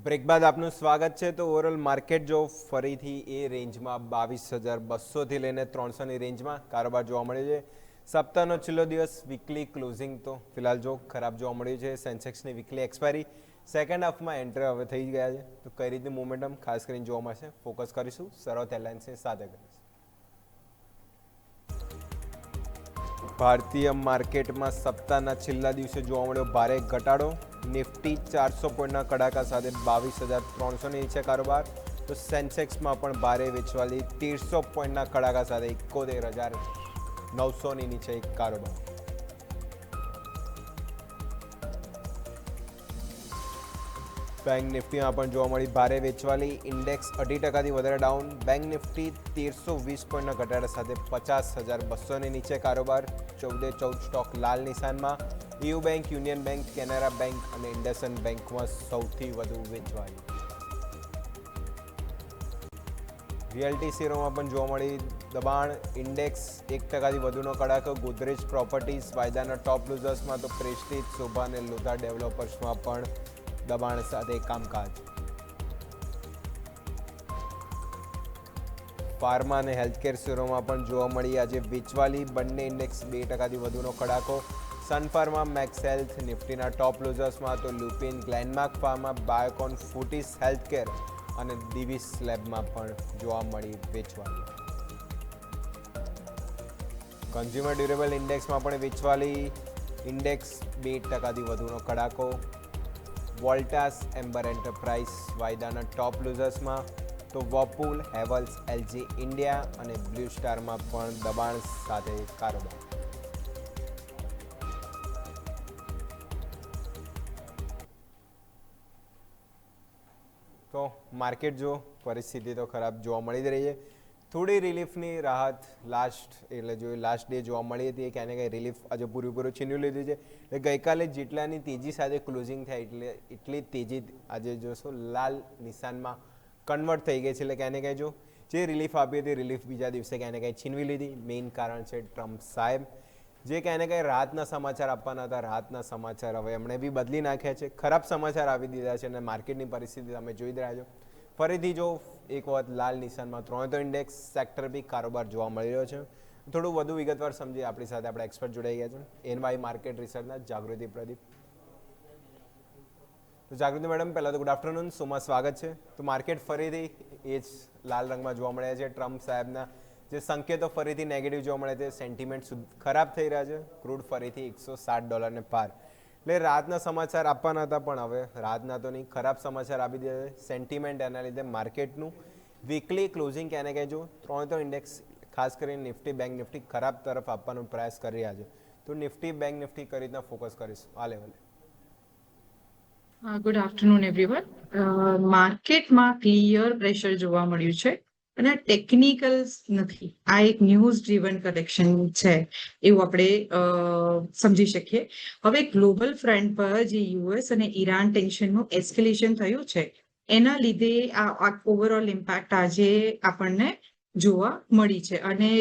Break બાદ આપનું સ્વાગત છે। તો ઓવરઓલ માર્કેટ જો ફરીથી એ રેન્જમાં 22,200થી લઈને 300ની રેન્જમાં કારોબાર જોવા મળ્યો છે। સપ્તાહનો છેલ્લો દિવસ વીકલી ક્લોઝિંગ તો ફિલહાલ જો ખરાબ જોવા મળ્યું છે। સેન્સેક્સની વીકલી એક્સપાયરી સેકન્ડ હાફમાં એન્ટર હવે થઈ ગયા છે, તો કઈ રીતની મોમેન્ટમ ખાસ કરીને જોવા મળશે ફોકસ કરીશું સર્વત એરલાઇન્સની સાથે કરીશું। ભારતીય માર્કેટમાં સપ્તાહના છેલ્લા દિવસે જોવા મળ્યો ભારે ઘટાડો। નિફ્ટી 400 પોઈન્ટના કડાકા સાથે 22,300ની નીચે કારોબાર, તો સેન્સેક્સમાં પણ ભારે વેચવાલી 1300 પોઈન્ટના કડાકા સાથે 71,900ની નીચે કારોબાર। બેંક નિફ્ટીમાં પણ જોવા મળી ભારે વેચવાલી, ઇન્ડેક્સ 0.5% વધારે ડાઉન। બેંક નિફ્ટી 1320 પોઈન્ટના ઘટાડા સાથે 50,200ની નીચે કારોબાર। 14 સ્ટોક લાલ નિશાનમાં। યુ bank, Union Bank, Canara Bank અને ઇન્ડસઇન્ડ બેંકમાં સૌથી વધુ વેચવાલી। રિયલ્ટી શેરોમાં પણ જોવા મળી દબાણ, ઇન્ડેક્સ 1%થી વધુનો કડાકો। ગોદરેજ પ્રોપર્ટીઝ વાયદાના ટોપ લૂઝર્સમાં, તો પ્રેસ્ટીજ, શોભા અને લોધા ડેવલપર્સમાં પણ દબાણ સાથે કામકાજ। ફાર્મા અને હેલ્થકેર શેરોમાં પણ જોવા મળી આજે વેચવાલી, બંને ઇન્ડેક્સ 2%થી વધુનો કડાકો। સન ફાર્મા, મેક્સ હેલ્થ નિફ્ટીના ટોપ લૂઝર્સમાં, તો લ્યુપિન, ગ્લેનમાર્ક ફાર્મા, બાયોકોન, ફૂટીસ હેલ્થકેર અને દિવિસ લેબમાં પણ જોવા મળી વેચવાલી। કન્ઝ્યુમર ડ્યુરેબલ ઇન્ડેક્સમાં પણ વેચવાલી, ઇન્ડેક્સ 2%થી વધુનો કડાકો। વોલ્ટાસ, એમ્બર એન્ટરપ્રાઇઝ વાયદાના ટોપ લૂઝર્સમાં, તો વર્પૂલ, હેવલ્સ, એલજી ઇન્ડિયા અને બ્લુ સ્ટારમાં પણ દબાણ સાથે કારોબાર। તો માર્કેટ જો પરિસ્થિતિ તો ખરાબ જોવા મળી જ રહી છે। થોડી રિલીફની રાહત લાસ્ટ ડે જોવા મળી હતી, ક્યાંને ક્યાંય રિલીફ આજે પૂરેપૂરું છીનવી લીધું છે। એટલે ગઈકાલે જેટલાની તેજી સાથે ક્લોઝિંગ થાય એટલી તેજી આજે જોશો લાલ નિશાનમાં કન્વર્ટ થઈ ગઈ છે। એટલે ક્યાંને ક્યાંય જો જે રિલીફ આપી હતી રિલીફ બીજા દિવસે ક્યાંને ક્યાંય છીનવી લીધી। મેઇન કારણ છે ટ્રમ્પ સાહેબ, જે ક્યાંને ક્યાંય રાહતના સમાચાર આપવાના હતા, રાહતના સમાચાર હવે એમણે બી બદલી નાખ્યા છે, ખરાબ સમાચાર આપી દીધા છે અને માર્કેટની પરિસ્થિતિ તમે જોઈ જ રહ્યા છો। ફરીથી જો એક વખત લાલ નિશાનમાં 3 ઇન્ડેક્સ સેક્ટર બી કારોબાર જોવા મળી રહ્યો છે। થોડું વધુ વિગતવાર સમજીએ, આપણી સાથે આપણા એક્સપર્ટ જોડાઈ ગયા છે એનવાય માર્કેટ રિસર્ચના જાગૃતિ પ્રદીપ। તો જાગૃતિ મેડમ, પહેલાં તો ગુડ આફ્ટરનૂન, શોમાં સ્વાગત છે। તો માર્કેટ ફરીથી એ જ લાલ રંગમાં જોવા મળ્યા છે। ટ્રમ્પ સાહેબના જે સંકેતો ફરીથી નેગેટિવ જોવા મળે છે, સેન્ટિમેન્ટ ખરાબ થઈ રહ્યા છે। ક્રૂડ ફરીથી $160 પાર, એટલે રાતના સમાચાર આપવાના હતા પણ હવે રાતના તો નહીં, ખરાબ સમાચાર આપી દીધા છે। સેન્ટિમેન્ટ એના લીધે માર્કેટનું વીકલી ક્લોઝિંગ ક્યાંને ક્યાંય જો 3 ઇન્ડેક્સ ખાસ કરીને નિફ્ટી, બેંક નિફ્ટી ખરાબ તરફ આપવાનો પ્રયાસ કરી રહ્યા છે। તો નિફ્ટી, બેંક નિફ્ટી કઈ રીતના ફોકસ કરીશું આ લેવલે? Good afternoon everyone. માર્કેટમાં ક્લિયર પ્રેશર જોવા મળ્યું છે અને ટેકનિકલ નથી, આ એક ન્યૂઝ ડ્રીવન કરેક્શન છે એવું આપણે સમજી શકીએ। હવે ગ્લોબલ ફ્રન્ટ પર જે યુએસ અને ઈરાન ટેન્શનનું એસ્કેલેશન થયું છે એના લીધે આ ઓવરઓલ ઇમ્પેક્ટ આજે આપણને જોવા મળી છે અને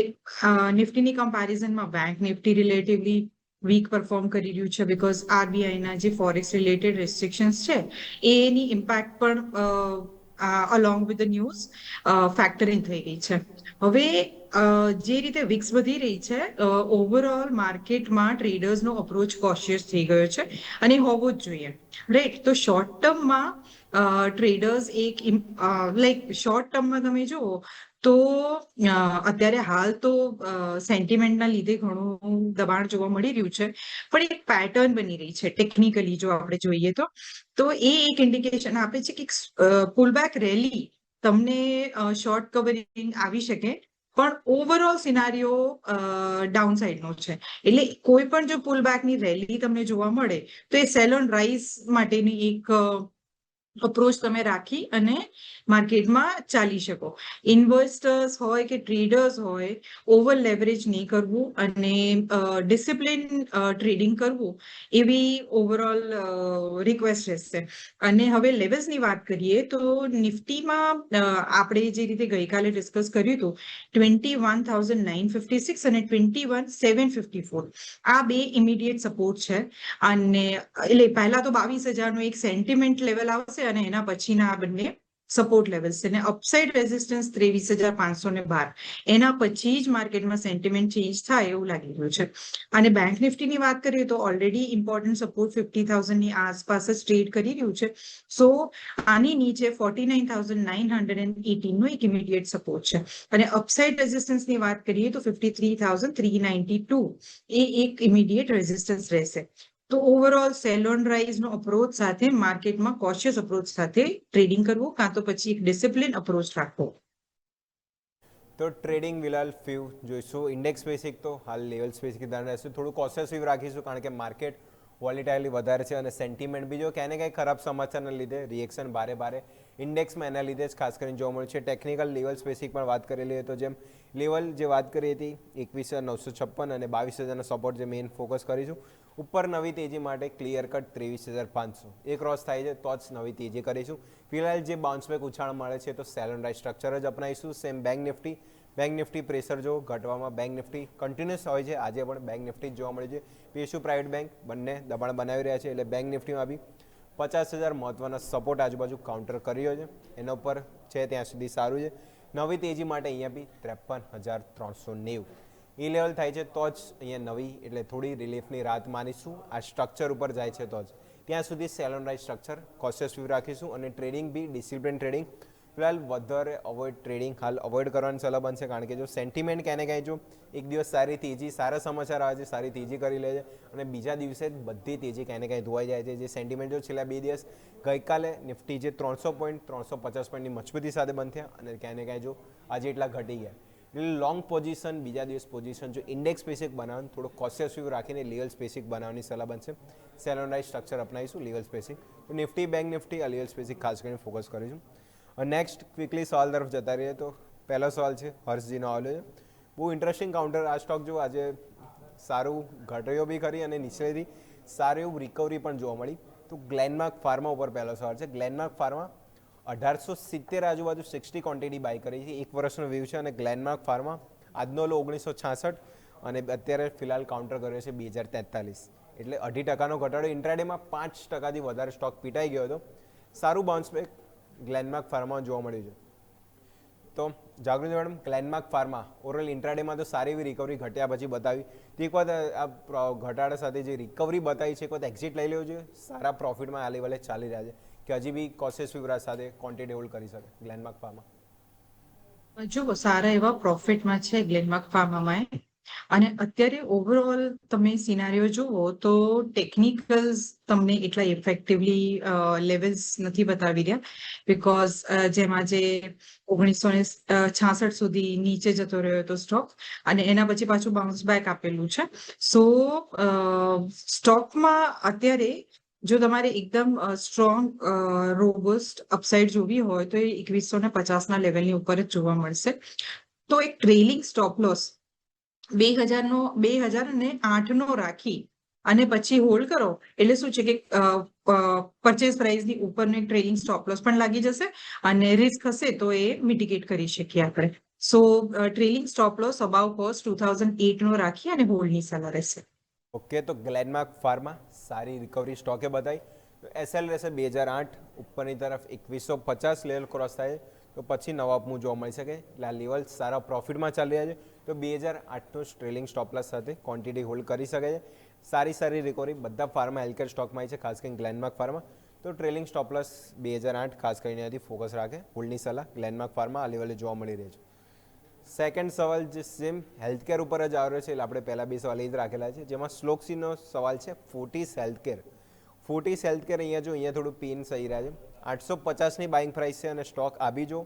નિફ્ટીની કમ્પેરિઝનમાં Bank Nifty relatively weak perform કરી રહ્યું છે, બીકોઝ આરબીઆઈના જે ફોરેક્સ રિલેટેડ રેસ્ટ્રિક્શન્સ છે એની ઇમ્પેક્ટ પણ અલોંગ વિથ ધ ન્યૂઝ ફેક્ટરિંગ થઈ ગઈ છે। હવે જે રીતે વિક્સ વધી રહી છે, ઓવરઓલ માર્કેટમાં ટ્રેડર્સનો અપ્રોચ કોશિયસ થઈ ગયો છે અને હોવો જ જોઈએ, રાઈટ? તો શોર્ટ ટર્મમાં ટ્રેડર્સ શોર્ટ ટર્મમાં તમે જુઓ તો અત્યારે હાલ તો સેન્ટિમેન્ટના લીધે ઘણું દબાણ જોવા મળી રહ્યું છે, પણ એક પેટર્ન બની રહી છે ટેકનિકલી જો આપણે જોઈએ તો એ એક ઇન્ડિકેશન આપે છે કે પુલબેક રેલી તમને શોર્ટ કવરિંગ આવી શકે, પણ ઓવરઓલ સિનારીઓ ડાઉન સાઇડનો છે। એટલે કોઈ પણ જો પુલબેકની રેલી તમને જોવા મળે તો એ સેલ ઓન રાઇઝ માટેની એક અપ્રોચ તમે રાખી અને માર્કેટમાં ચાલી શકો। ઇન્વેસ્ટર્સ હોય કે ટ્રેડર્સ હોય, ઓવર લેવરેજ નહીં કરવું અને ડિસિપ્લિન ટ્રેડિંગ કરવું એવી ઓવરઓલ રિક્વેસ્ટ રહેશે। અને હવે લેવલ્સની વાત કરીએ તો નિફ્ટીમાં આપણે જે રીતે ગઈકાલે ડિસ્કસ કર્યું હતું 21,956 અને 21,754 આ બે ઇમિડિયેટ સપોર્ટ છે। અને એટલે પહેલા તો 22,000નો એક સેન્ટિમેન્ટ લેવલ આવશે છે અને એના પછીના આ બંને સપોર્ટ લેવલ્સ છે અને અપસાઇડ રેઝિસ્ટન્સ 23,512. એના પછી જ માર્કેટમાં સેન્ટિમેન્ટ ચેન્જ થાય એવું લાગી રહ્યું છે. અને બેંક નિફ્ટીની વાત કરીએ તો ઓલરેડી ઇમ્પોર્ટન્ટ સપોર્ટ 50,000ની આસપાસ જ ટ્રેડ કરી રહ્યું છે. સો આની નીચે 49,918 નો એક ઇમિડિયેટ સપોર્ટ છે અને અપસાઇડ રેઝિસ્ટન્સની વાત કરીએ તો 53,392 એ એક ઇમિડિયેટ રેઝિસ્ટન્સ રહેશે. તો ઓવરઓલ સેલ ઓન રાઇઝ નો અપ્રોચ સાથે માર્કેટમાં કોશિયસ અપ્રોચ સાથે ટ્રેડિંગ કરવું કાં તો પછી એક ડિસિપ્લિન અપ્રોચ રાખવો. તો ટ્રેડિંગ વિલાલ ફ્યુ જોઈશું. ઇન્ડેક્સ બેસિક તો હાલ લેવલ સ્પેસિફિક ધ્યાન રહેશું, થોડું કોશિયસ વ્યૂ રાખીશું કારણ કે માર્કેટ વોલેટાઇલી વધારે છે અને સેન્ટિમેન્ટ બીજો ક્યાંય ને ક્યાંય ખરાબ સમાચારના લીધે રિએક્શન ભારે ઇન્ડેક્સમાં એના લીધે જ ખાસ કરીને જોવા મળ્યું છે. ટેકનિકલ લેવલ સ્પેસિફિક પણ વાત કરેલી તો જેમ લેવલ જે વાત કરી હતી 21,956 અને 22,000નો સપોર્ટ જે મેઇન ફોકસ કરીશું. ઉપર નવી તેજી માટે ક્લિયર કટ 23,500 એ ક્રોસ થાય છે તો જ નવી તેજી કરીશું. ફિલહાલ જે બાઉન્સ બેક ઉછાળ મળે છે તો સેલ ઓન રાઇઝ સ્ટ્રક્ચર જ અપનાવીશું. સેમ બેંક નિફ્ટી પ્રેશર જો ઘટવામાં બેંક નિફ્ટી કન્ટિન્યુઅસ હોય છે. આજે પણ બેંક નિફ્ટી જોવા મળે છે. પીએસયુ પ્રાઇવેટ બેંક બંને દબાણ બનાવી રહ્યા છે એટલે બેંક નિફ્ટીમાં બી 50,000 મહત્વના સપોર્ટ આજુબાજુ કાઉન્ટર કર્યો છે. એના ઉપર છે ત્યાં સુધી સારું છે. નવી તેજી માટે અહીંયા બી 53,390 એ લેવલ થાય છે તો જ અહીંયા નવી એટલે થોડી રિલીફની રાત માનીશું. આ સ્ટ્રક્ચર ઉપર જાય છે તો જ ત્યાં સુધી cell on rise structure cautious view રાખીશું અને ટ્રેડિંગ બી ડિસિપ્લિન ટ્રેડિંગ. ફિલહાલ વધારે ટ્રેડિંગ હાલ અવોઇડ કરવાની સલાહ બનશે કારણ કે જો સેન્ટિમેન્ટ ક્યાંય ને ક્યાંય જો એક દિવસ સારી તેજી સારા સમાચાર આવે છે સારી તેજી કરી લે છે અને બીજા દિવસે જ બધી તેજી ક્યાંય ને ક્યાંય ધોવાઈ જાય છે. જે સેન્ટિમેન્ટ જો છેલ્લા 2 દિવસ ગઈકાલે નિફ્ટી જે 350 પોઈન્ટની મજબૂતી સાથે બંધ થયા અને ક્યાંય ને ક્યાંય જો આજે એટલા ઘટી ગયા એટલે લોંગ પોઝિશન બીજા દિવસ પોઝિશન જો ઇન્ડેક્સ સ્પેસિફિક બનાવવાનું થોડો કોશિયસ વ્યૂ રાખીને લેવલ સ્પેસિફિક બનાવવાની સલાહ બનશે. સેલ ઓન રાઇઝ સ્ટ્રક્ચર અપનાવીશું લેવલ સ્પેસિફિક. તો નિફ્ટી બેંક નિફ્ટી આ લેવલ સ્પેસિફિક ખાસ કરીને ફોકસ કરીશું. નેક્સ્ટ ક્વિકલી સવાલ તરફ જતા રહીએ તો પહેલો સવાલ છે હર્ષજીનો આવેલો છે. બહુ ઇન્ટરેસ્ટિંગ કાઉન્ટર આ સ્ટોક જો આજે સારું ઘટ્યો બી ખરી અને નીચેથી સારું એવું રિકવરી પણ જોવા મળી. તો ગ્લેનમાર્ક ફાર્મા ઉપર પહેલો સવાલ છે. ગ્લેનમાર્ક ફાર્મા 1870 આજુબાજુ 60 ક્વોન્ટિટી બાય કરી છે. 1 વર્ષનો વ્યૂ છે અને ગ્લેનમાર્ક ફાર્મા આજનો લો 1966 અને અત્યારે ફિલહાલ કાઉન્ટર કર્યો છે 2043 એટલે 2.5% ઘટાડો. ઇન્ટ્રાડેમાં 5%થી વધારે સ્ટોક પીટાઈ ગયો હતો. સારું બાઉન્સ બેક ગ્લેનમાર્ક ફાર્મા જોવા મળ્યું છે. તો જાગૃતિ મેડમ ગ્લેનમાર્ક ફાર્મા ઓવરઓલ ઇન્ટ્રાડેમાં તો સારી એવી રિકવરી ઘટ્યા પછી બતાવી તો એક વખત આ ઘટાડા સાથે જે રિકવરી બતાવી છે એક વખત એક્ઝિટ લઈ લેવું જોઈએ. સારા પ્રોફિટમાં આ લેવલે ચાલી રહ્યા છે કે હજી બી કોશિયસ વિવરાજ સાથે ક્વોન્ટિટી હોલ્ડ કરી શકે ગ્લેનમાર્ક ફાર્મા? જો સારા એવા પ્રોફિટમાં છે ગ્લેનમાર્ક ફાર્મામાં અને અત્યારે ઓવરઓલ તમે સિનારીઓ જુઓ તો ટેકનિકલ્સ તમને એટલા ઇફેક્ટિવલી લેવલ્સ નથી બતાવી રહ્યા બિકોઝ જેમાં જે 1966 સુધી નીચે જતો રહ્યો હતો સ્ટોક અને એના પછી પાછું બાઉન્સ બેક આપેલું છે. સો સ્ટોકમાં અત્યારે જો તમારે એકદમ સ્ટ્રોંગ રોબસ્ટ અપસાઇડ જોવી હોય તો એ 2150ના લેવલની ઉપર જ જોવા મળશે. તો એક ટ્રેલિંગ સ્ટોપ લોસ 2008નો રાખી અને પછી હોલ્ડ કરો એટલે શું છે કે પરચેસ પ્રાઇસની ઉપરનો એક ટ્રેલિંગ સ્ટોપ લોસ પણ લાગી જશે અને રિસ્ક હશે તો એ મિટિગેટ કરી શકીએ આપણે. So trailing stop loss above cost 2008નો રાખી અને હોલ્ડની સલાહ રહેશે. ઓકે, તો ગ્લેનમાર્ક ફાર્મા સારી રિકવરી સ્ટોકે બતાવી. તો એસએલ રહેશે 2008 ઉપરની તરફ 2150 લેવલ ક્રોસ થાય તો પછી નવા અપમૂવ જોવા મળી શકે. એટલે આ લેવલ સારા પ્રોફિટમાં ચાલી રહ્યા છે તો 2008નો ટ્રેલિંગ સ્ટોપલાસ સાથે ક્વોન્ટિટી હોલ્ડ કરી શકે છે. સારી રિકવરી બધા ફાર્મા હેલ્થકેર સ્ટોકમાં છે ખાસ કરીને ગ્લેનમાર્ક ફાર્મા. તો ટ્રેલિંગ સ્ટોપલાસ 2008 ખાસ કરીને અહીંયાથી ફોકસ રાખે. હોલ્ડની સલાહ ગ્લેનમાર્ક ફાર્મા આ લેવલે જોવા મળી રહી છે. સેકન્ડ સવાલ જે સેમ હેલ્થકેર ઉપર જ આવ્યો છે એટલે આપણે પહેલા 2 સવાલ એ જ રાખેલા છે જેમાં શ્લોકસીનો સવાલ છે ફોર્ટિસ હેલ્થકેર. ફોર્ટિસ હેલ્થકેર અહીંયા થોડું પેન સહી રહ્યા છે. 850ની બાઇંગ પ્રાઇસ છે અને સ્ટોક આવી જો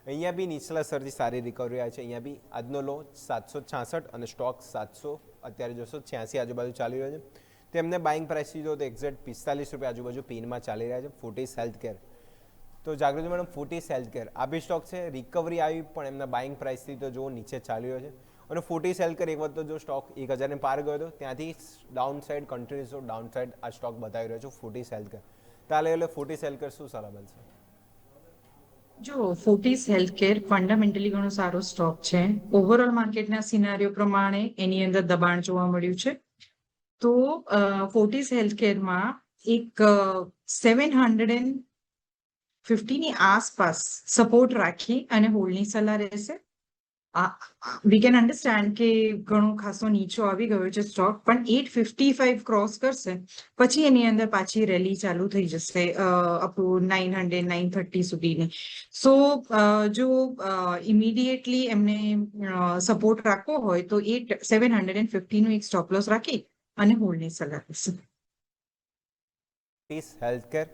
અહીંયા બી નીચલા સ્તરથી સારી રિકવરી આવે છે. અહીંયા બી આજનો લો 766 અને સ્ટોક 700 અત્યારે જોશો 86 આજુબાજુ ચાલી રહ્યો છે. તેમને બાઇંગ પ્રાઇસથી જો તો એક્ઝેક્ટ 45 રૂપિયા આજુબાજુ પેનમાં ચાલી રહ્યા છે ફોર્ટિસ હેલ્થકેર. તો જાગૃતિ મેડમ ફોર્ટિસ હેલ્થકેર આ બી સ્ટોક છે રિકવરી આવી પણ એમના બાઇંગ પ્રાઇસથી તો જો નીચે ચાલી રહ્યો છે અને ફોર્ટિસ હેલ્થકેર એક વખત તો જો સ્ટોક 1000ને પાર ગયો હતો ત્યાંથી down side continuous down side આ સ્ટોક બતાવી રહ્યો છે ફોર્ટિસ હેલ્થકેર. તાલે એટલે ફોર્ટિસ હેલ્થકેર શું સલાહ બનશે? જો ફોર્ટિસ હેલ્થકેર ફંડામેન્ટલી ઘણો સારો સ્ટોક છે. ઓવરઓલ માર્કેટના સિનારીઓ પ્રમાણે એની અંદર દબાણ જોવા મળ્યું છે. તો ફોર્ટિસ હેલ્થકેરમાં એક 700 50ની આસપાસ સપોર્ટ રાખી અને હોલ્ડની સલાહ રહેશે. વી કેન અન્ડરસ્ટેન્ડ કે ઘણો ખાસો નીચો આવી ગયો છે સ્ટોક, પણ 855 ક્રોસ કરશે પછી એની અંદર પાછી રેલી ચાલુ થઈ જશે અપ ટુ 900 930 સુધીની. સો જો ઇમિડિયેટલી એમને સપોર્ટ રાખવો હોય તો 750નું એક સ્ટોપ લોસ રાખી અને હોલ્ડની સલાહ રહેશે. હેલ્થકેર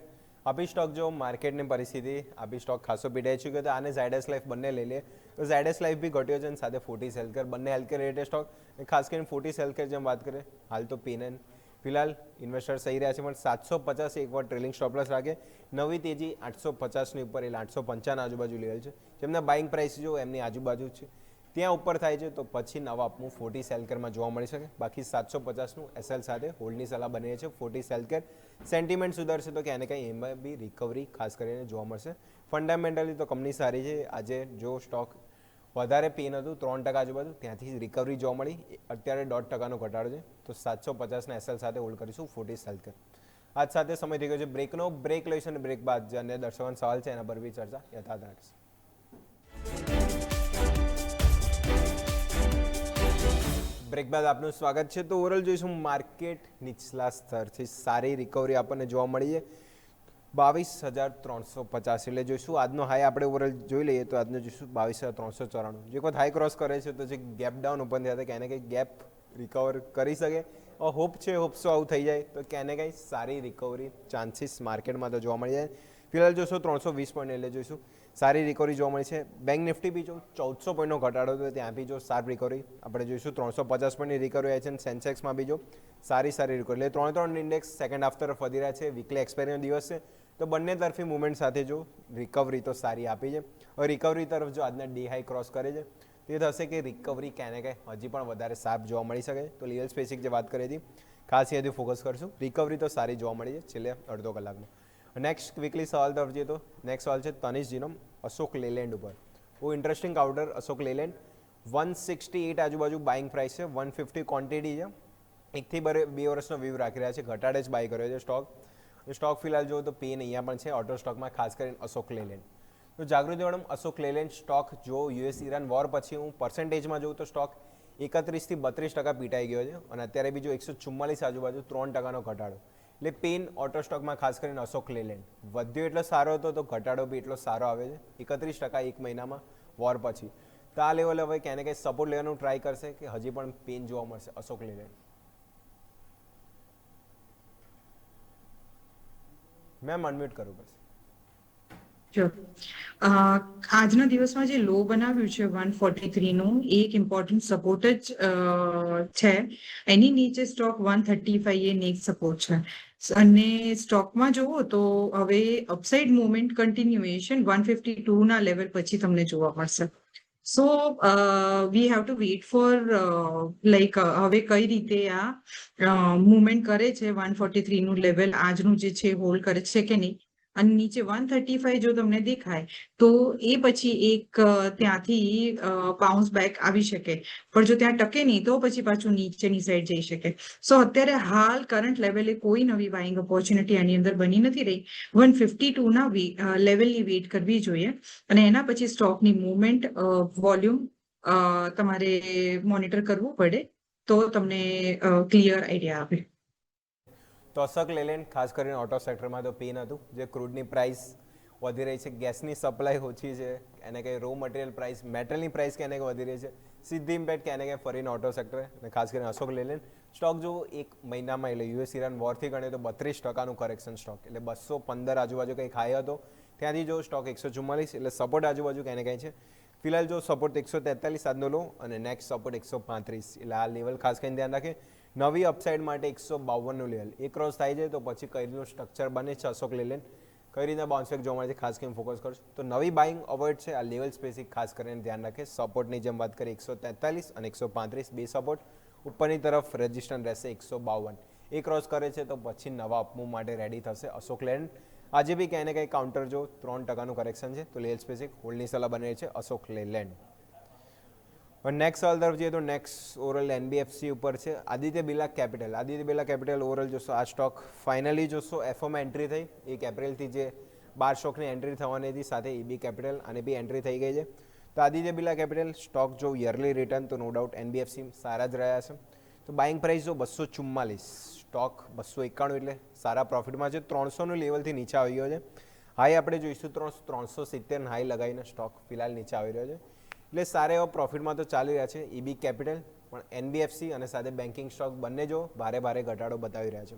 આપી સ્ટોક જો માર્કેટની પરિસ્થિતિ આપી સ્ટોક ખાસો પીડાઈ ચૂક્યો તો આને ઝાયડસ લાઈફ બંને લઈ લે તો ઝાયડસ લાઈફ બી ઘટ્યો છે અને સાથે ફોર્ટીસ હેલ્થકેર બંને હેલ્થકેર રિલેટેડ સ્ટોક, ખાસ કરીને ફોર્ટીસ હેલ્થકેર જેમ વાત કરીએ હાલ તો પીએનએન ફિલહાલ ઇન્વેસ્ટર સહી રહ્યા છે, પણ 750 એકવાર ટ્રેલિંગ સ્ટોપલોસ રાખે. નવી તેજી 850ની ઉપર એટલે 855 આજુબાજુ લેવલ છે, જેમના બાઇંગ પ્રાઇસ જો એમની આજુબાજુ છે ત્યાં ઉપર થાય છે તો પછી નવા અપમૂવ ફોર્ટીસ હેલ્થકેરમાં જોવા મળી શકે. બાકી 750નું એસએલ સાથે હોલ્ડની સલાહ બની છે ફોર્ટીસ હેલ્થકેર. સેન્ટિમેન્ટ સુધરશે તો ક્યાંને ક્યાંય એમાં બી રિકવરી ખાસ કરીને જોવા મળશે. ફંડામેન્ટલી તો કંપની સારી છે. આજે જો સ્ટોક વધારે પેન હતું 3% આજુબાજુ ત્યાંથી રિકવરી જોવા મળી, અત્યારે 1.5%નો ઘટાડો છે તો 750ના એસએલ સાથે હોલ્ડ કરીશું ફોર્ટીસ હેલ્થકેર. આજ સાથે સમય થઈ ગયો છે બ્રેકનો. બ્રેક લઈશું અને બ્રેક બાદ જે અન્ય દર્શકોનો સવાલ છે એના પર બી ચર્ચા યથાવત રાખીશું. બ્રેક બાદ આપનું સ્વાગત છે. તો ઓવરઓલ જોઈશું માર્કેટ નીચલા સ્તરથી સારી રિકવરી આપણને જોવા મળી છે 22,350 એટલે જોઈશું આજનો હાઈ આપણે ઓવરઓલ જોઈ લઈએ તો આજનો જોઈશું 22,394. જે કોઈ હાઈ ક્રોસ કરે છે તો જે ગેપ ડાઉન ઓપન થયા હતા ક્યાંને કંઈ ગેપ રિકવર કરી શકે. હોપ છે હોપ્સો આવું થઈ જાય તો ક્યાંને કંઈ સારી રિકવરી ચાન્સીસ માર્કેટમાં તો જોવા મળી જાય. ફિલહાલ જોઈશું 320 પોઈન્ટ એટલે જોઈશું સારી રિકવરી જોવા મળી છે. બેંક નિફ્ટી બી જો 1400 પોઈન્ટનો ઘટાડો હતો ત્યાં બી જો સારી રિકવરી આપણે જોઈશું 350 પોઈન્ટની રિકવરી આવી છે. અને સેન્સેક્સમાં બી જો સારી રિકવરી એટલે ત્રણ ઇન્ડેક્સ સેકન્ડ હાફ તરફ વધી રહ્યા છે. વીકલી એક્સપાયરીનો દિવસ છે તો બંને તરફી મુવમેન્ટ સાથે જો રિકવરી તો સારી આપી છે. હવે રિકવરી તરફ જો આજના ડી હાઈ ક્રોસ કરે છે તે થશે કે રિકવરી ક્યાંને ક્યાંય હજી પણ વધારે સાફ જોવા મળી શકે. તો લેવલ સ્પેસિફિક જે વાત કરી હતી ખાસ એથી ફોકસ કરશું. રિકવરી તો સારી જોવા મળી છે છેલ્લે અડધો કલાકમાં. નેક્સ્ટ વીકલી સવાલ તરફ જઈએ તો નેક્સ્ટ સવાલ છે તનિષજીનો અશોક લેલેન્ડ ઉપર. બહુ ઇન્ટરેસ્ટિંગ કાઉન્ટર અશોક લેલેન્ડ 168 આજુબાજુ બાઇંગ પ્રાઇસ છે, 150 ક્વોન્ટિટી છે. 1 થી 2 વર્ષનો વ્યૂ રાખી રહ્યા છે. ઘટાડે જ બાય કર્યો છે સ્ટોક. સ્ટોક ફિલહાલ જો તો પેન અહીંયા પણ છે ઓટો સ્ટોકમાં, ખાસ કરીને અશોક લેલેન્ડ. તો જાગૃતિ મેડમ અશોક લેલેન્ડ સ્ટોક જો યુએસ ઇરાન વોર પછી હું પર્સન્ટેજમાં જોઉં તો સ્ટોક 31 થી 32% પીટાઈ ગયો છે અને અત્યારે બીજો 144 આજુબાજુ 3%નો ઘટાડો. એટલે પેન ઓટો સ્ટોકમાં ખાસ કરીને અશોક લેલેન્ડ વધ્યો એટલો સારો હતો તો ઘટાડો બી એટલો સારો આવે છે 31% એક મહિનામાં વોર પછી. તો આ લેવલે હવે ક્યાંને ક્યાંય સપોર્ટ લેવાનું ટ્રાય કરશે કે હજી પણ પેન જોવા મળશે અશોક લેલેન્ડ? મેમ અનમ્યુટ કરવું પડશે. આજના દિવસમાં જે લો બનાવ્યું છે 143નું એ એક ઇમ્પોર્ટન્ટ સપોર્ટ જ છે. એની નીચે સ્ટોક 135 એ નેક્સ્ટ સપોર્ટ છે. અને સ્ટોકમાં જુઓ તો હવે અપસાઇડ મુવમેન્ટ કન્ટિન્યુએશન 152ના લેવલ પછી તમને જોવા મળશે. So we have to wait for like હવે કઈ રીતે આ મુવમેન્ટ કરે છે 143નું લેવલ આજનું જે છે હોલ્ડ કરે છે કે નહીં. અને નીચે 135 જો તમને દેખાય તો એ પછી એક ત્યાંથી બાઉન્સ બેક આવી શકે, પણ જો ત્યાં ટકે નહીં તો પછી પાછું નીચેની સાઈડ જઈ શકે. સો અત્યારે હાલ કરંટ લેવલે કોઈ નવી બાઇંગ ઓપોર્ચ્યુનિટી આની અંદર બની નથી રહી. 152ના લેવલની વેઇટ કરવી જોઈએ અને એના પછી સ્ટોકની મુવમેન્ટ વોલ્યુમ તમારે મોનિટર કરવું પડે તો તમને ક્લિયર આઈડિયા આવે. તો અશોક લેલેન્ડ ખાસ કરીને ઓટો સેક્ટરમાં તો પેન હતું. જે ક્રૂડની પ્રાઇસ વધી રહી છે, ગેસની સપ્લાય ઓછી છે, એને કંઈ રો મટીરિયલ પ્રાઇસ મેટલની પ્રાઇસ ક્યાંને કંઈ વધી રહી છે, સીધી ઇમ્પેક્ટ ક્યાંને કંઈ ફરીને ઓટો સેક્ટર અને ખાસ કરીને અશોક લેલેન્ડ સ્ટોક જો એક મહિનામાં એટલે યુએસ ઇરાન વોરથી ગણે તો 32%નું કરેક્શન સ્ટોક એટલે 215 આજુબાજુ કંઈ ખાઈ હતો ત્યાંથી જો સ્ટોક 144 એટલે સપોર્ટ આજુબાજુ ક્યાંને કંઈ છે. ફિલહાલ જો સપોર્ટ 143 આજનો લો અને નેક્સ્ટ સપોર્ટ 135 એટલે આ લેવલ ખાસ કરીને ધ્યાન રાખે. નવી અપસાઇડ માટે 152નું લેવલ એ ક્રોસ થાય છે તો પછી કઈ રીતનું સ્ટ્રક્ચર બને છે અશોક લેલેન્ડ, કઈ રીતના બાઉન્સબેક જોવા મળે છે ખાસ કરીને ફોકસ કરશું. તો નવી બાઇંગ અવોઇડ છે આ લેવલ સ્પેસિફિક ખાસ કરીને ધ્યાન રાખે. સપોર્ટની જેમ વાત કરીએ 143 અને 135 બે સપોર્ટ, ઉપરની તરફ રેઝિસ્ટન્સ રહેશે 152. એ ક્રોસ કરે છે તો પછી નવા અપમૂવ માટે રેડી થશે અશોક લેલેન્ડ. આજે બી ક્યાંય ને કંઈ કાઉન્ટર જો 3%નું કરેક્શન છે તો લેવલ સ્પેસિફિક હોલ્ડની સલાહ બને છે અશોક લેલેન્ડ. નેક્સ્ટ સવાલ તરફ જઈએ તો નેક્સ્ટ ઓવરઓલ એનબીએફસી ઉપર છે આદિત્ય બિરલા કેપિટલ. ઓવરઓલ જોશો આ સ્ટોક ફાઇનલી જોશો એફઓમાં એન્ટ્રી થઈ 1 એપ્રિલથી જે 12 સ્ટોકની એન્ટ્રી થવાની હતી, સાથે EB કેપિટલ અને બી એન્ટ્રી થઈ ગઈ છે. તો આદિત્ય બિરલા કેપિટલ સ્ટોક જો યરલી રિટર્ન તો નો ડાઉટ NBFC સારા જ રહ્યા છે. તો બાઇંગ પ્રાઇસ જો 244, સ્ટોક 291 એટલે સારા પ્રોફિટમાં છે. 300નું લેવલથી નીચે આવી ગયો છે. હાઈ આપણે જોઈશું 370 હાઈ લગાવીને સ્ટોક ફિલહાલ નીચે આવી રહ્યો છે. એટલે સારા એવા પ્રોફિટમાં તો ચાલી રહ્યા છે. EB કેપિટલ પણ NBFC અને સાથે બેન્કિંગ સ્ટોક બંને જો ભારે ઘટાડો બતાવી રહ્યા છે.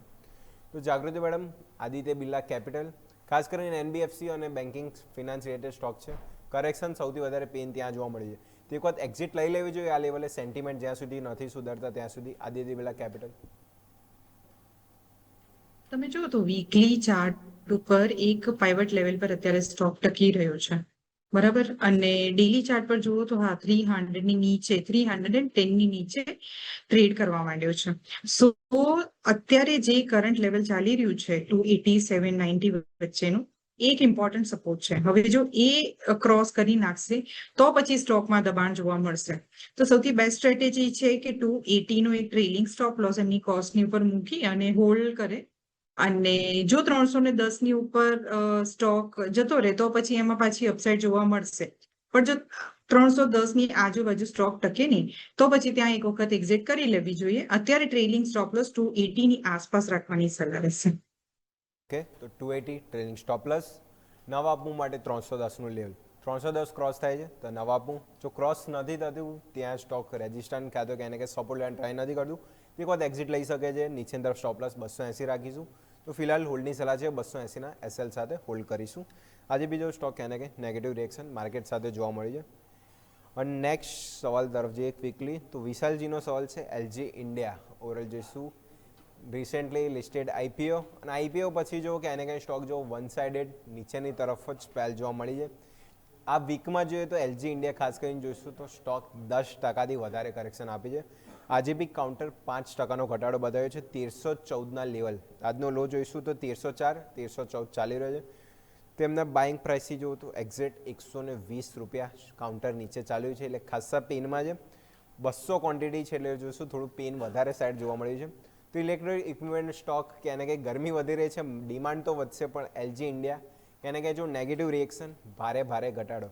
તો જાગૃતિ મેડમ, આદિત્ય બિરલા કેપિટલ ખાસ કરીને NBFC અને બેન્કિંગ ફિનાન્સ રિલેટેડ સ્ટોક છે. કરેક્શન સૌથી વધારે પેન ત્યાં જોવા મળી છે. તો એક વખત એક્ઝિટ લઈ લેવી જોઈએ આ લેવલે, સેન્ટિમેન્ટ જ્યાં સુધી નથી સુધરતા ત્યાં સુધી. આદિત્ય બિરલા કેપિટલ તમે જુઓ તો વીકલી ચાર્ટ ઉપર એક પાઇવટ લેવલ પર અત્યારે સ્ટોક ટકી રહ્યો છે, બરાબર. અને ડેલી ચાર્ટ પર જુઓ તો હા 300 ની નીચે, 310 ની નીચે ટ્રેડ કરવા માંડ્યો છે. સો અત્યારે જે કરંટ લેવલ ચાલી રહ્યું છે 280 790 વચ્ચેનું એક ઇમ્પોર્ટન્ટ સપોર્ટ છે. હવે જો એ ક્રોસ કરી નાખશે તો પછી સ્ટોકમાં દબાણ જોવા મળશે. તો સૌથી બેસ્ટ સ્ટ્રેટેજી છે કે 280 નો એક ટ્રેલિંગ સ્ટોપ લોસ એમની કોસ્ટની ઉપર મૂકી અને હોલ્ડ કરે. અને જો 310 ની ઉપર સ્ટોક જતો રહે તો પછી એમાં પાછી અપસાઇડ જોવા મળશે. પણ જો 310 ની આજુબાજુ સ્ટોક ટકે નહીં તો પછી ત્યાં એક વખત એક્ઝિટ કરી લેવી જોઈએ. અત્યારે ટ્રેલિંગ સ્ટોપ લોસ 280 ની આસપાસ રાખવાની સલાહ રહેશે. ઓકે, તો 280 ટ્રેલિંગ સ્ટોપ લોસ. નવા આપવું માટે 310નું લેવલ, 310 ક્રોસ થાય છે તો નવા આપવું. જો ક્રોસ નથી થતું ત્યાં સ્ટોક રેઝિસ્ટન્ટ કાં તો કે સપોર્ટ લેવાનું ટ્રાય નથી કરતું, એક વખત એક્ઝિટ લઈ શકે છે. નીચેની તરફ સ્ટોપ લોસ 280 રાખીશું. તો ફિલહાલ હોલ્ડની સલાહ છે, 280ના SL સાથે હોલ્ડ કરીશું. આજે બીજો સ્ટોક કે નેગેટિવ રિએક્શન માર્કેટ સાથે જોવા મળી છે. અને નેક્સ્ટ સવાલ તરફ જઈએ ક્વિકલી, તો વિશાલજીનો સવાલ છે LG ઇન્ડિયા. ઓવરઓલ જોઈશું રિસેન્ટલી લિસ્ટેડ IPO, અને IPO પછી જો કે સ્ટોક જો વન સાઇડેડ નીચેની તરફ જ સ્પેલ જોવા મળી છે. આ વીકમાં જોઈએ તો LG ઇન્ડિયા ખાસ કરીને જોઈશું તો સ્ટોક 10%થી વધારે કરેક્શન આપી છે. આજે બી કાઉન્ટર 5%નો ઘટાડો બતાવ્યો છે 1314ના લેવલ. આજનો લો જોઈશું તો 1304, 1314 ચાલી રહ્યો છે. તેમના બાઇંગ પ્રાઇસથી જોવું તો એક્ઝેક્ટ 120 રૂપિયા કાઉન્ટર નીચે ચાલ્યું છે, એટલે ખાસા પેનમાં છે. 200 ક્વોન્ટિટી છે એટલે જોઈશું થોડું પેન વધારે સાઈડ જોવા મળ્યું છે. તો ઇલેક્ટ્રોનિક ઇક્વિપમેન્ટ સ્ટોક કે ગરમી વધી રહી છે, ડિમાન્ડ તો વધશે પણ LG ઇન્ડિયા કે જો નેગેટિવ રિએક્શન, ભારે ઘટાડો.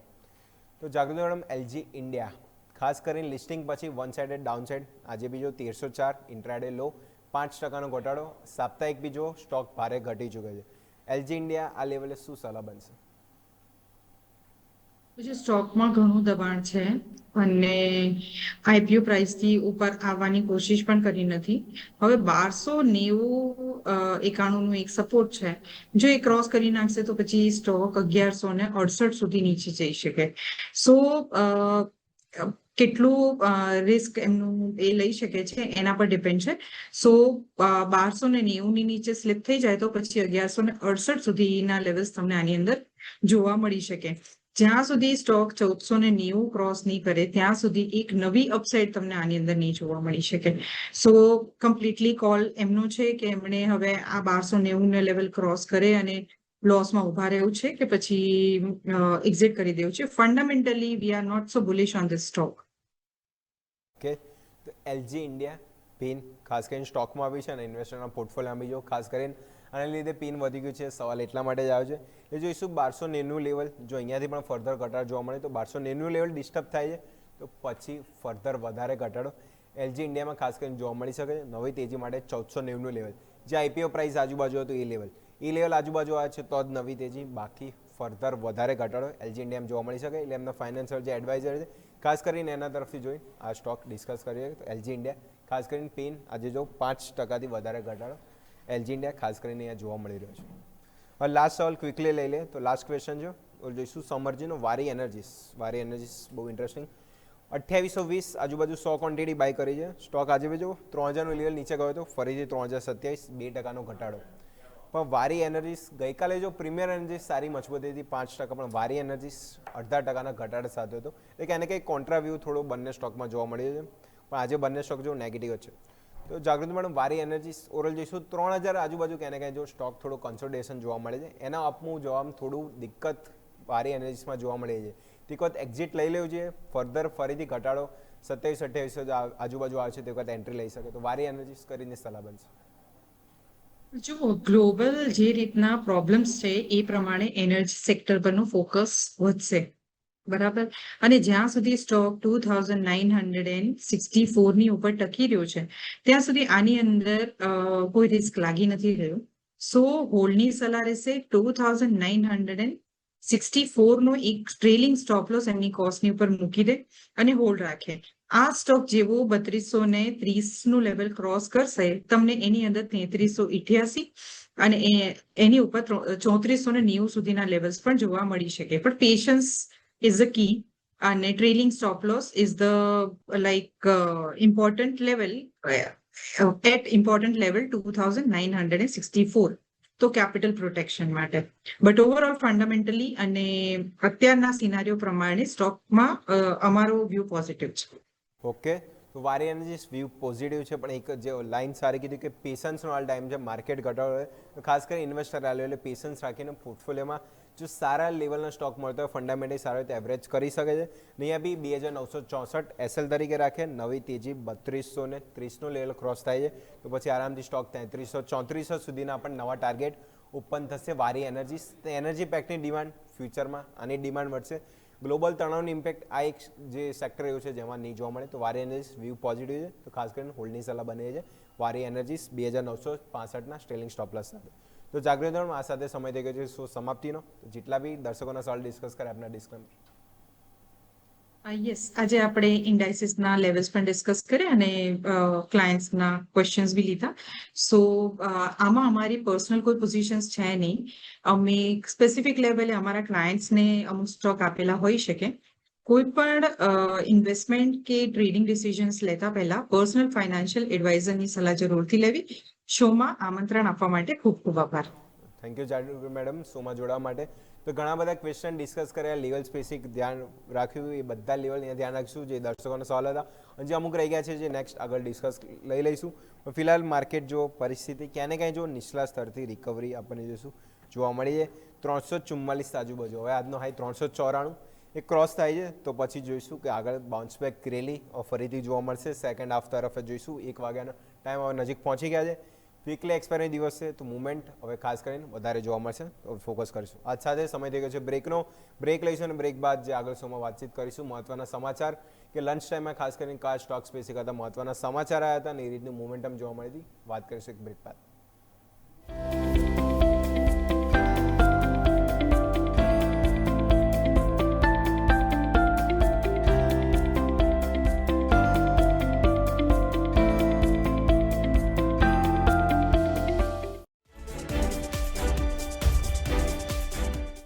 તો જાગૃતિ મેડમ, LG ઇન્ડિયા ખાસ કરીને લિસ્ટિંગ પછી વન સાઇડેડ ડાઉન સાઇડ. આજે બીજો 1304 ઇન્ટ્રાડે લો, 5%નો ઘટાડો. સાપ્તાહિક બીજો સ્ટોક ભારે ઘટી ચૂક્યો છે. LG ઇન્ડિયા આ લેવલે શું સલાહ બનશે? પછી સ્ટોકમાં ઘણું દબાણ છે અને IPO પ્રાઇસથી ઉપર આવવાની કોશિશ પણ કરી નથી. હવે 1290 નું એક સપોર્ટ છે. જો એ ક્રોસ કરી નાખશે તો પછી સ્ટોક 1168 સુધી નીચે જઈ શકે. સો કેટલું રિસ્ક એમનું એ લઈ શકે છે એના પર ડિપેન્ડ છે. સો 1290 ની નીચે સ્લિપ થઈ જાય તો પછી 1168 સુધીના લેવલ્સ તમને આની અંદર જોવા મળી શકે. જ્યાં સુધી સ્ટોક 1490 ક્રોસ નહીં કરે ત્યાં સુધી એક નવી અપસાઇડ તમને આની અંદર નહીં જોવા મળી શકે. સો કમ્પ્લીટલી કોલ એમનો છે કે એમણે હવે આ 1290 લેવલ ક્રોસ કરે અને લોસમાં ઉભા રહેવું છે કે પછી એક્ઝિટ કરી દેવું છે. Fundamentally we are not so bullish on this stock. Okay, તો LG ઇન્ડિયા પેન ખાસ કરીને સ્ટોકમાં આવી છે અને ઇન્વેસ્ટરના પોર્ટફોલિયોમાં બી જો ખાસ કરીને આના લીધે પેન વધી ગયું છે. સવાલ એટલા માટે જ આવ્યો છે. એ જોઈશું 1290 લેવલ, જો અહીંયાથી પણ ફર્ધર ઘટાડો જોવા મળે તો 1290 લેવલ ડિસ્ટર્બ થાય છે તો પછી ફર્ધર વધારે ઘટાડો LG ઇન્ડિયામાં ખાસ કરીને જોવા મળી શકે છે. નવી તેજી માટે 1490 લેવલ, જે IPO પ્રાઇસ આજુબાજુ હતું એ લેવલ આજુબાજુ આવે છે તો જ નવી તેજી, બાકી ફર્ધર વધારે ઘટાડો LG ઇન્ડિયામાં જોવા મળી શકે. એટલે એમના ફાઇનાન્શિયલ જે એડવાઇઝર છે ખાસ કરીને એના તરફથી જોઈને આ સ્ટોક ડિસ્કસ કરીએ. તો LG ઇન્ડિયા ખાસ કરીને પેન આજે જો 5%થી વધારે ઘટાડો LG ઇન્ડિયા ખાસ કરીને અહીંયા જોવા મળી રહ્યો છે. હવે લાસ્ટ સવાલ ક્વિકલી લઈ લે તો લાસ્ટ ક્વેશ્ચન છે જોઈશું સમરજીનો વારી એનર્જીસ બહુ ઇન્ટરેસ્ટિંગ. 2820 આજુબાજુ 100 ક્વોન્ટિટી બાય કરી છે. સ્ટોક આજે બી જો 3000નું લેવલ નીચે ગયો હતો, ફરીથી 3027, 2%નો ઘટાડો. પણ વારી એનર્જીસ ગઈકાલે જો પ્રીમિયર એનર્જીસ સારી મજબૂતી હતી 5%, પણ વારી એનર્જીસ 0.5% ઘટાડો સાથે હતો. એટલે કે કંઈક કોન્ટ્રા વ્યૂ થોડો બંને સ્ટોકમાં જોવા મળ્યો છે. પણ આજે બંને સ્ટોક જો નેગેટિવ છે. તો જાગૃતિ મેડમ, વારી એનર્જીસ ઓવરઓલ જોઈશું 3000 આજુબાજુ જો સ્ટોક થોડું કન્સોલિડેશન જોવા મળે છે. એના અપમૂવ જોવામાં થોડું દિક્કત વારી એનર્જીસમાં જોવા મળે છે. તે વખત એક્ઝિટ લઈ લેવું જોઈએ. ફર્ધર ફરીથી ઘટાડો 27-28 આજુબાજુ આવે છે તે વખત એન્ટ્રી લઈ શકે. તો વારી એનર્જીસ કરીને સલાહ બનશે. જો ગ્લોબલ જે રીતના પ્રોબ્લેમ્સ છે એ પ્રમાણે એનર્જી સેક્ટર પરનું ફોકસ વધશે. બરાબર. અને જ્યાં સુધી સ્ટોક 2964 ની ઉપર ટકી રહ્યો છે ત્યાં સુધી આની અંદર કોઈ રિસ્ક લાગી નથી રહ્યું. સો હોલ્ડની સલાહ રહેશે. 2964 નો એક ટ્રેલિંગ સ્ટોપ લોસ એમની કોસ્ટની ઉપર મૂકી દે અને હોલ્ડ રાખે. આ સ્ટોક જેવો 3230 નું લેવલ ક્રોસ કરશે તમને એની અંદર 3388 અને એની ઉપર 3490 સુધીના લેવલ્સ પણ જોવા મળી શકે. પણ patience is the key and a trailing stop loss is the important level at important level 2964 તો કેપિટલ પ્રોટેક્શન માટે. બટ ઓવરઓલ ફંડામેન્ટલી અને અત્યારના સિનારીઓ પ્રમાણે સ્ટોકમાં અમારો વ્યૂ પોઝિટિવ છે. ઓકે, તો વારી એનર્જીસ વ્યૂ પોઝિટિવ છે, પણ એક જે લાઇન સારી કીધી કે પેશન્સનો હાલ ટાઈમ છે, માર્કેટ ઘટાડો હોય તો ખાસ કરીને ઇન્વેસ્ટર આલ્યો એટલે પેશન્સ રાખીને પોર્ટફોલિયોમાં જો સારા લેવલનો સ્ટોક મળતો હોય, ફંડામેન્ટલી સારો હોય તો એવરેજ કરી શકે છે. અહીંયા બી 2964 એસએલ તરીકે રાખે. નવી તેજી 3230નો લેવલ ક્રોસ થાય છે તો પછી આરામથી સ્ટોક 3334 સુધીના પણ નવા ટાર્ગેટ ઓપન થશે. વારી એનર્જીસ એનર્જી પેકની ડિમાન્ડ ફ્યુચરમાં આની ડિમાન્ડ વધશે. ગ્લોબલ તણાવનું ઇમ્પેક્ટ આ એક જે સેક્ટર એવું છે જેમાં નહીં જોવા મળે, તો વારી એનર્જીસ વ્યૂ પોઝિટિવ છે, તો ખાસ કરીને હોલ્ડની સલાહ બની છે વારી એનર્જીસ 2965ના સ્ટેલિંગ સ્ટોપ લોસ સાથે. તો જાગૃત આ સાથે સમય થઈ ગયો છે શો સમાપ્તિનો. તો જેટલા બી દર્શકોના સવાલ ડિસ્કસ કરે આપણા ડિસ્કસ. યસ, આજે આપણે ઇન્ડાઇસીસના લેવલ્સ પણ ડિસ્કસ કર્યા અને ક્લાયન્ટ્સના ક્વેશ્ચન્સ બી લીધા. સો આમાં અમારી પર્સનલ કોઈ પોઝિશન્સ છે નહીં. અમે સ્પેસિફિક લેવલે અમારા ક્લાયન્ટ્સને અમુક સ્ટોક આપેલા હોઈ શકે. કોઈ પણ ઇન્વેસ્ટમેન્ટ કે ટ્રેડિંગ ડિસિઝન્સ લેતા પહેલા પર્સનલ ફાઇનાન્શિયલ એડવાઇઝરની સલાહ જરૂરથી લેવી. શોમાં આમંત્રણ આપવા માટે ખૂબ ખૂબ આભાર. થેન્ક યુ જાડુ મેડમ શોમાં જોડાવા માટે. તો ઘણા બધા ક્વેશ્ચન ડિસ્કસ કર્યા, લેવલ સ્પેસિફિક ધ્યાન રાખ્યું, એ બધા લેવલ અહીંયા ધ્યાન રાખીશું જે દર્શકોના સવાલ હતા. અને જે અમુક રહી ગયા છે જે નેક્સ્ટ આગળ ડિસ્કસ લઈ લઈશું. ફિલહાલ માર્કેટ જો પરિસ્થિતિ ક્યાં ને ક્યાંય જો નીચલા સ્તરથી રિકવરી આપણને જોઈશું જોવા મળી છે 344 આજુબાજુ. હવે આજનો હાઈ 394 એ ક્રોસ થાય છે તો પછી જોઈશું કે આગળ બાઉન્સ બેક રેલી ફરીથી જોવા મળશે. સેકન્ડ હાફ તરફ જોઈશું. 1 વાગ્યાનો ટાઈમ હવે નજીક પહોંચી ગયા છે. વીકલી એક્સપાયરી દિવસ છે તો મુવમેન્ટ હવે ખાસ કરીને વધારે જોવા મળશે, તો ફોકસ કરીશું. આજ સાથે સમય થઈ ગયો છે બ્રેકનો. બ્રેક લઈશું અને બ્રેક બાદ જે આગળ શોમાં વાતચીત કરીશું મહત્વના સમાચાર કે લંચ ટાઈમમાં ખાસ કરીને કયા સ્ટોક સ્પેસિફિક હતા, મહત્વના સમાચાર આવ્યા હતા અને એ રીતનું મોમેન્ટમ જોવા મળી હતી, વાત કરીશું એક બ્રેક બાદ.